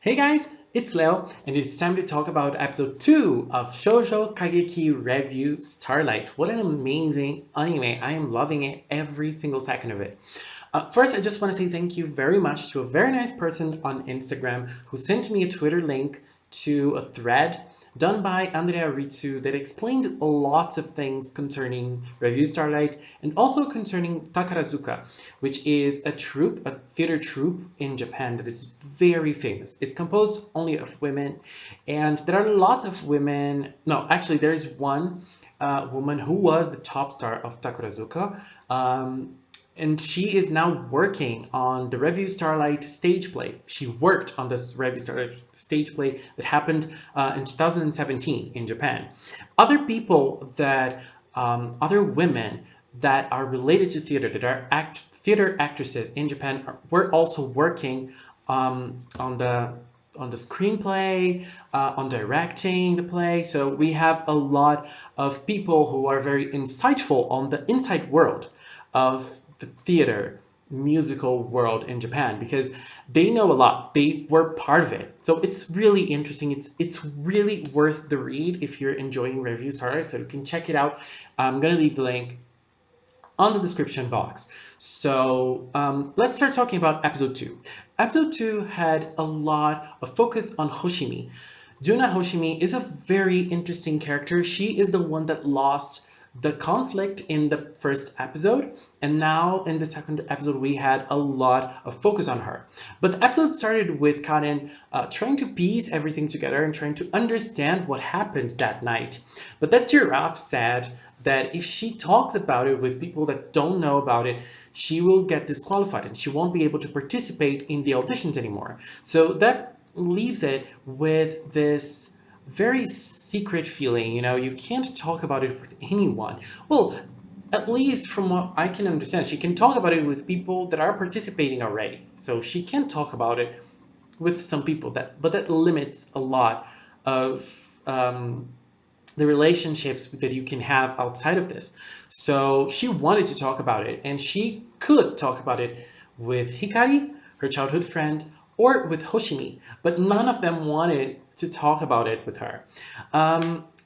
Hey guys, it's Leo, and it's time to talk about episode 2 of Shoujo Kageki Revue Starlight. What an amazing anime! I am loving it, every single second of it. First, I just want to say thank you very much to a very nice person on Instagram who sent me a Twitter link to a thread done by Andrea Ritsu that explained lots of things concerning Revue Starlight and also concerning Takarazuka, which is a troupe, a theater troupe in Japan that is very famous. It's composed only of women, and there are lots of women. No, actually, there's one woman who was the top star of Takarazuka. And she is now working on the Revue Starlight stage play. She worked on this Revue Starlight stage play that happened in 2017 in Japan. Other people that, other women that are related to theater, that are theater actresses in Japan, were also working on the screenplay, on directing the play. So we have a lot of people who are very insightful on the inside world of the theater musical world in Japan because they know a lot. They were part of it. So it's really interesting. It's really worth the read if you're enjoying Revue Starlight. So you can check it out. I'm gonna leave the link on the description box. So let's start talking about episode 2. Episode 2 had a lot of focus on Hoshimi. Juna Hoshimi is a very interesting character. She is the one that lost the conflict in the first episode, and now in the second episode we had a lot of focus on her. But the episode started with Karen trying to piece everything together and trying to understand what happened that night. But that giraffe said that if she talks about it with people that don't know about it, she will get disqualified and she won't be able to participate in the auditions anymore. So that leaves it with this very secret feeling. You can't talk about it with anyone. Well, at least from what I can understand, she can talk about it with people that are participating already. So she can talk about it with some people, but that limits a lot of the relationships that you can have outside of this. So she wanted to talk about it, and she could talk about it with Hikari, her childhood friend, or with Hoshimi, but none of them wanted to talk about it with her.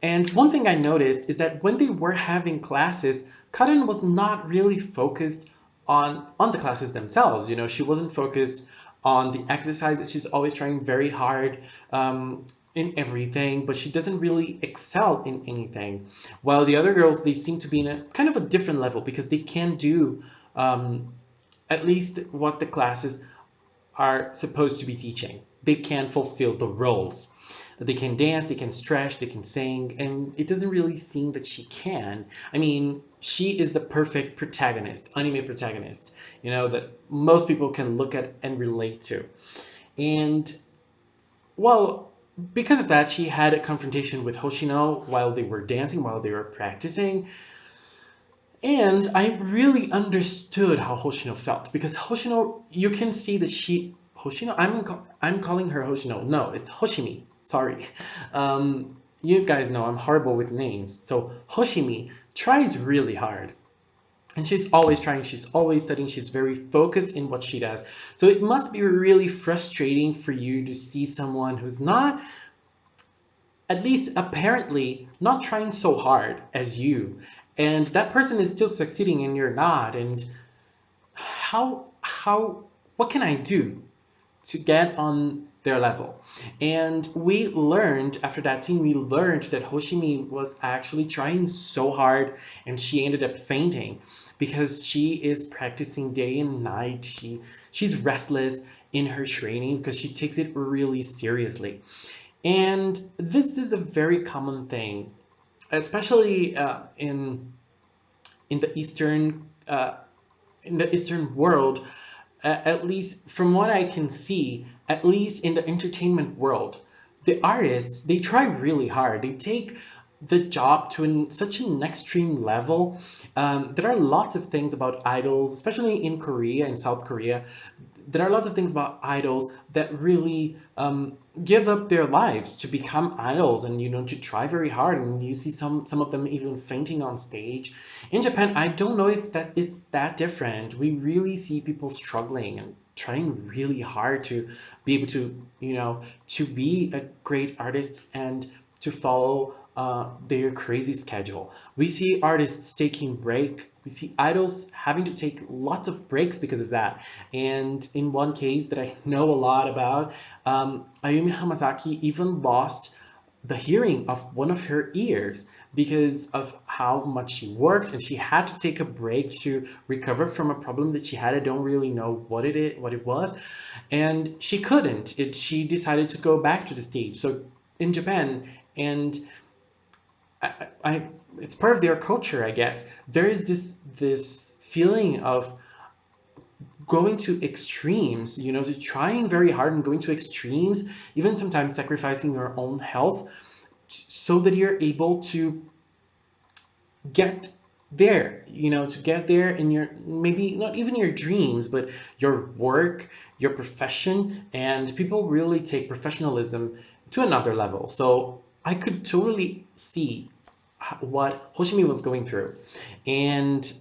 And one thing I noticed is that when they were having classes, Karen was not really focused on the classes themselves. She wasn't focused on the exercises. She's always trying very hard in everything, but she doesn't really excel in anything. While the other girls, they seem to be in a kind of a different level because they can do at least what the classes are supposed to be teaching. They can fulfill the roles. They can dance, they can stretch, they can sing, and it doesn't really seem that she can. I mean, she is the perfect protagonist, anime protagonist, that most people can look at and relate to. And, well, because of that, she had a confrontation with Hoshino while they were dancing, while they were practicing. And I really understood how Hoshino felt because Hoshino, you can see that Hoshino, I'm calling her Hoshino. No, it's Hoshimi. Sorry. You guys know I'm horrible with names. So Hoshimi tries really hard. And she's always trying, she's always studying, she's very focused in what she does. So it must be really frustrating for you to see someone who's not, at least apparently, not trying so hard as you. And that person is still succeeding and you're not. And what can I do to get on their level? And we learned, after that scene, we learned that Hoshimi was actually trying so hard and she ended up fainting because she is practicing day and night. She's restless in her training because she takes it really seriously. And this is a very common thing, especially in the Eastern world, at least from what I can see, at least in the entertainment world, the artists, they try really hard. They take the job to such an extreme level. There are lots of things about idols, especially in Korea and South Korea. There are lots of things about idols that really give up their lives to become idols and to try very hard, and you see some of them even fainting on stage. In Japan, I don't know if that it's that different. We really see people struggling, and trying really hard to be able to, to be a great artist and to follow their crazy schedule. We see artists taking break. We see idols having to take lots of breaks because of that. And in one case that I know a lot about, Ayumi Hamasaki even lost the hearing of one of her ears because of how much she worked, and she had to take a break to recover from a problem that she had. I don't really know what it was, and she couldn't. She decided to go back to the stage. So in Japan, and I it's part of their culture, I guess. There is this feeling of going to extremes, to trying very hard and going to extremes, even sometimes sacrificing your own health so that you're able to get there, to get there in your, maybe not even your dreams, but your work, your profession. And people really take professionalism to another level. So I could totally see what Hoshimi was going through. And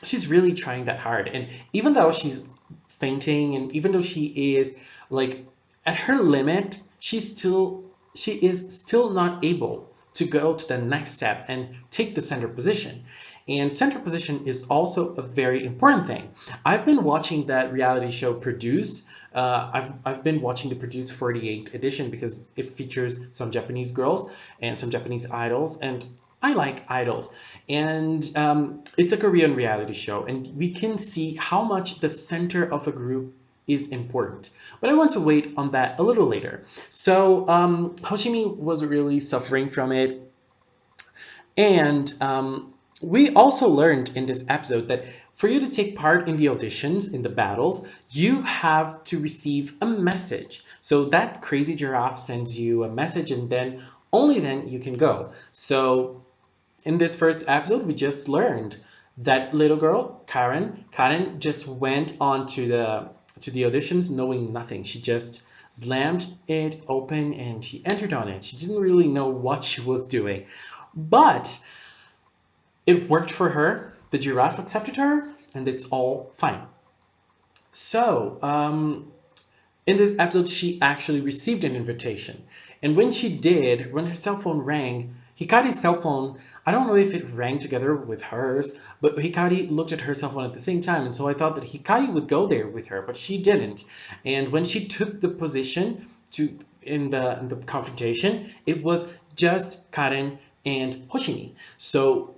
she's really trying that hard. And even though she's fainting, and even though she is like at her limit, she is still not able to go to the next step and take the center position. And center position is also a very important thing. I've been watching that reality show Produce. I've been watching the Produce 48 edition because it features some Japanese girls and some Japanese idols, and I like idols. And it's a Korean reality show, and we can see how much the center of a group is important. But I want to wait on that a little later. So Hoshimi was really suffering from it. And we also learned in this episode that for you to take part in the auditions, in the battles, you have to receive a message. So that crazy giraffe sends you a message, and then only then you can go. So in this first episode, we just learned that little girl, Karen just went on to the auditions knowing nothing. She just slammed it open and she entered on it. She didn't really know what she was doing. But it worked for her. The giraffe accepted her, and it's all fine. So, in this episode, she actually received an invitation. And when she did, when her cell phone rang, Hikari's cell phone, I don't know if it rang together with hers, but Hikari looked at her cell phone at the same time. And so I thought that Hikari would go there with her, but she didn't. And when she took the position in the confrontation, it was just Karen and Hoshimi. So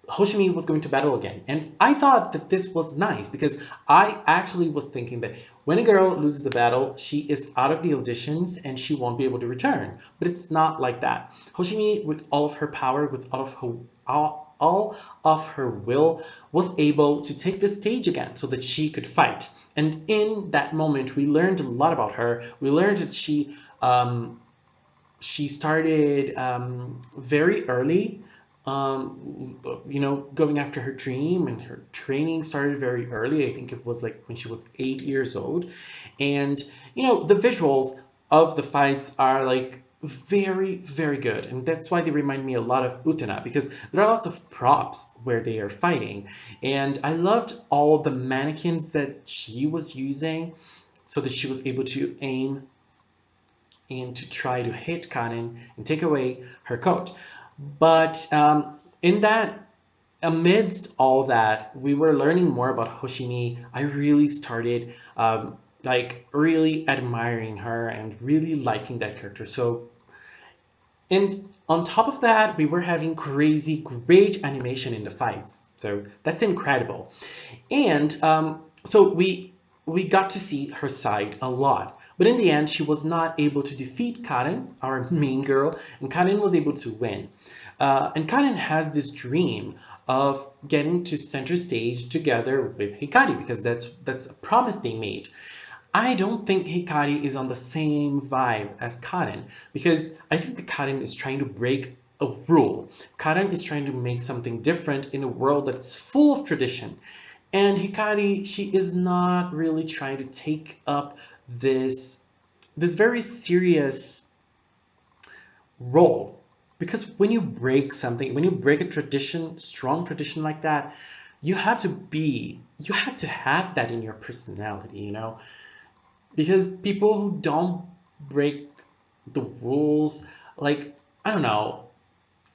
Hoshimi was going to battle again. And I thought that this was nice because I actually was thinking that when a girl loses the battle, she is out of the auditions and she won't be able to return. But it's not like that. Hoshimi, with all of her power, with all of her will, was able to take the stage again so that she could fight. And in that moment, we learned a lot about her. We learned that she started very early, going after her dream, and her training started very early. I think it was like when she was 8 years old. And, the visuals of the fights are like very, very good. And that's why they remind me a lot of Utena, because there are lots of props where they are fighting. And I loved all the mannequins that she was using so that she was able to aim and to try to hit Karin and take away her coat. But in that, amidst all that, we were learning more about Hoshimi. I really started like really admiring her and really liking that character. So, and on top of that, we were having crazy, great animation in the fights. So that's incredible. And so we got to see her side a lot. But in the end, she was not able to defeat Karen, our main girl, and Karen was able to win. And Karen has this dream of getting to center stage together with Hikari because that's a promise they made. I don't think Hikari is on the same vibe as Karen because I think that Karen is trying to break a rule. Karen is trying to make something different in a world that's full of tradition. And Hikari, she is not really trying to take up this very serious role. Because when you break something, when you break a tradition, strong tradition like that, you have to have that in your personality, because people who don't break the rules, like, I don't know,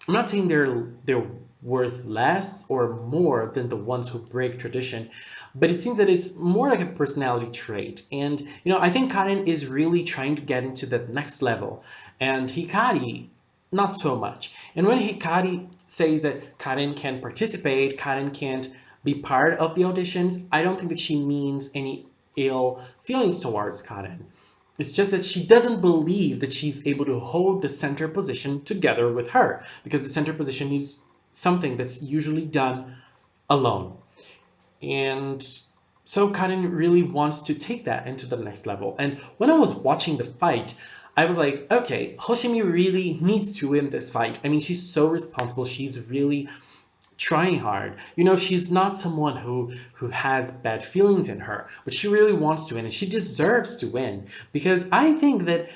I'm not saying they're worth less or more than the ones who break tradition, but it seems that it's more like a personality trait. And I think Karen is really trying to get into that next level, and Hikari not so much. And when Hikari says that Karen can participate, Karen can't be part of the auditions, I don't think that she means any ill feelings towards Karen. It's just that she doesn't believe that she's able to hold the center position together with her, because the center position is something that's usually done alone. And so Karen really wants to take that into the next level. And when I was watching the fight, I was like, okay, Hoshimi really needs to win this fight. I mean, she's so responsible. She's really trying hard. She's not someone who has bad feelings in her, but she really wants to win and she deserves to win, because I think that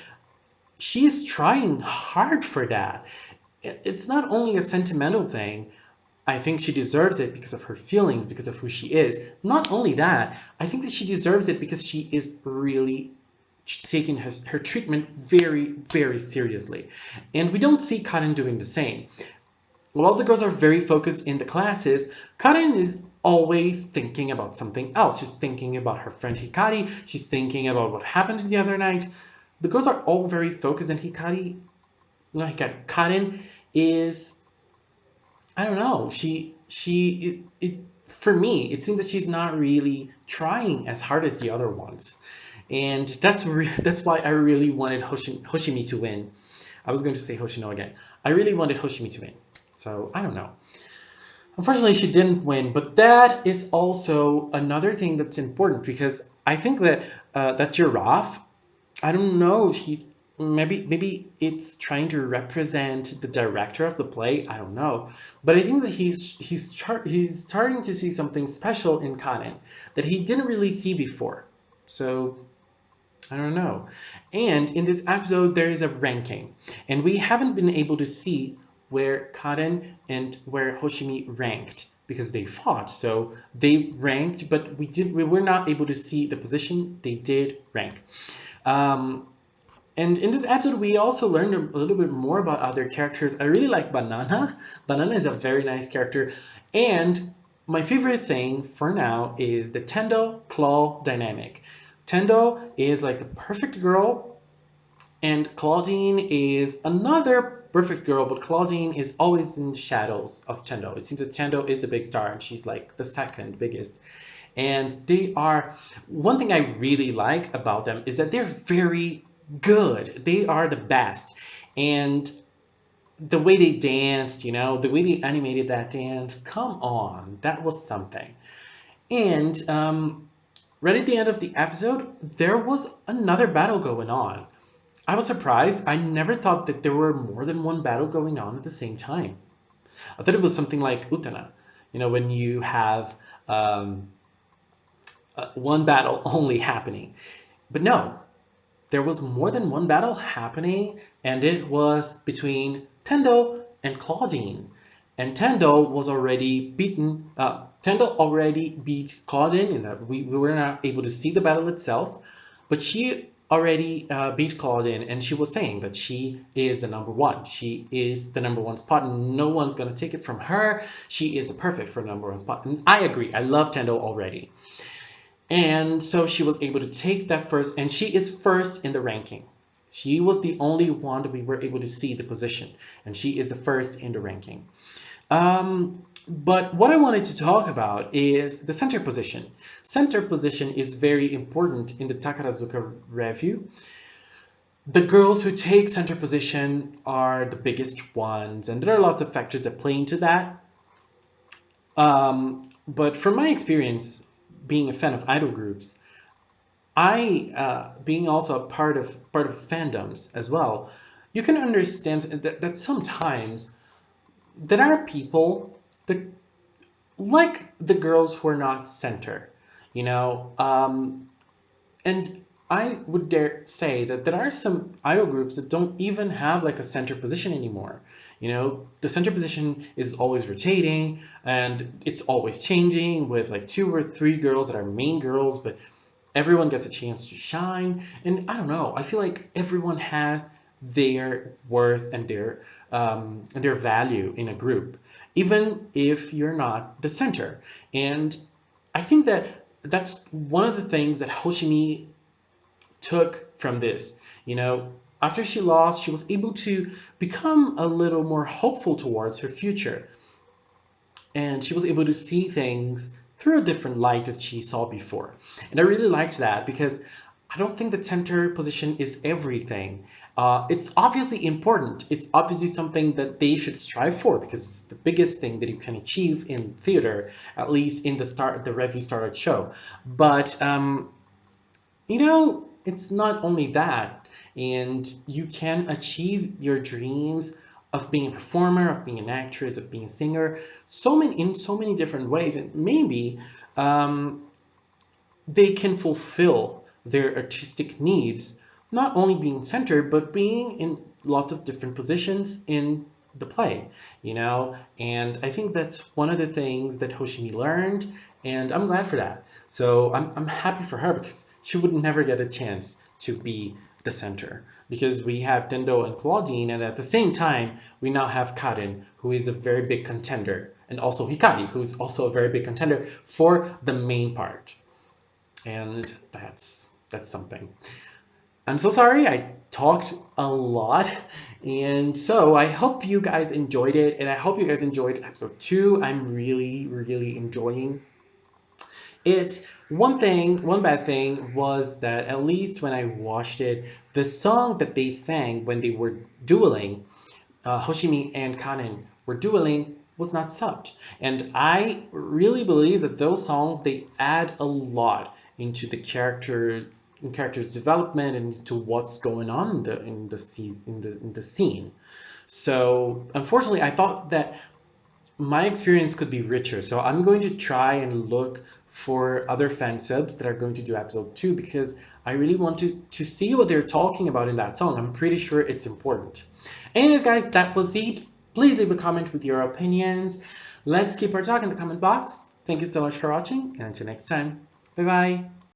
she's trying hard for that. It's not only a sentimental thing. I think she deserves it because of her feelings, because of who she is. Not only that, I think that she deserves it because she is really taking her treatment very, very seriously. And we don't see Karen doing the same. While the girls are very focused in the classes, Karen is always thinking about something else. She's thinking about her friend Hikari. She's thinking about what happened the other night. The girls are all very focused, and Karen is, I don't know. For me, it seems that she's not really trying as hard as the other ones, and that's why I really wanted Hoshimi to win. I was going to say Hoshino again. I really wanted Hoshimi to win. So I don't know. Unfortunately, she didn't win, but that is also another thing that's important, because I think that that giraffe, I don't know, he maybe it's trying to represent the director of the play. I don't know, but I think that he's starting to see something special in Kanen that he didn't really see before. So I don't know. And in this episode, there is a ranking, and we haven't been able to see where Karen and where Hoshimi ranked because they fought. So they ranked, but we were not able to see the position they did rank. Um, and in this episode, we also learned a little bit more about other characters. I really like Banana. Banana is a very nice character. And my favorite thing for now is the Tendo Claw dynamic. Tendo is like the perfect girl, and Claudine is another perfect girl, but Claudine is always in the shadows of Tendo. It seems that Tendo is the big star, and she's like the second biggest. And they are, one thing I really like about them is that they're very good. They are the best. And the way they danced, the way they animated that dance, come on, that was something. And right at the end of the episode, there was another battle going on. I was surprised. I never thought that there were more than one battle going on at the same time. I thought it was something like Utana, when you have one battle only happening. But no, there was more than one battle happening, and it was between Tendo and Claudine. And Tendo was already beaten. Tendo already beat Claudine, in that we were not able to see the battle itself, but she already beat Claudine, and she was saying that she is the number one. She is the number one spot, and no one's going to take it from her. She is the perfect for the number one spot. And I agree. I love Tendo already. And so she was able to take that first, and she is first in the ranking. She was the only one that we were able to see the position, and she is the first in the ranking. But what I wanted to talk about is the center position. Center position is very important in the Takarazuka review. The girls who take center position are the biggest ones, and there are lots of factors that play into that. But from my experience, being a fan of idol groups, being also a part of fandoms as well, you can understand that sometimes there are people that like the girls who are not center, you know, and I would dare say that there are some idol groups that don't even have like a center position anymore. The center position is always rotating and it's always changing with like two or three girls that are main girls, but everyone gets a chance to shine. And I don't know, I feel like everyone has their worth and their value in a group, even if you're not the center. And I think that that's one of the things that Hoshimi took from this. You know, after she lost, she was able to become a little more hopeful towards her future. And she was able to see things through a different light that she saw before. And I really liked that because I don't think the center position is everything. It's obviously important. It's obviously something that they should strive for because it's the biggest thing that you can achieve in theater, at least in the Revue Starlight show. But you know, it's not only that, and you can achieve your dreams of being a performer, of being an actress, of being a singer, in so many different ways, and maybe um, they can fulfill their artistic needs, not only being centered, but being in lots of different positions in the play, you know? And I think that's one of the things that Hoshimi learned, and I'm glad for that. So I'm happy for her because she would never get a chance to be the center because we have Dendo and Claudine, and at the same time, we now have Karin, who is a very big contender, and also Hikari, who's also a very big contender for the main part. And that's something. I'm so sorry I talked a lot. And so I hope you guys enjoyed it. And I hope you guys enjoyed episode 2. I'm really, really enjoying it. One bad thing was that at least when I watched it, the song that they sang when they were dueling, Hoshimi and Kanen were dueling, was not subbed. And I really believe that those songs, they add a lot into the character's development and to what's going on in the scene. So unfortunately, I thought that my experience could be richer. So I'm going to try and look for other fan subs that are going to do episode 2 because I really want to see what they're talking about in that song. I'm pretty sure it's important. Anyways, guys, that was it. Please leave a comment with your opinions. Let's keep our talk in the comment box. Thank you so much for watching, and until next time, bye bye.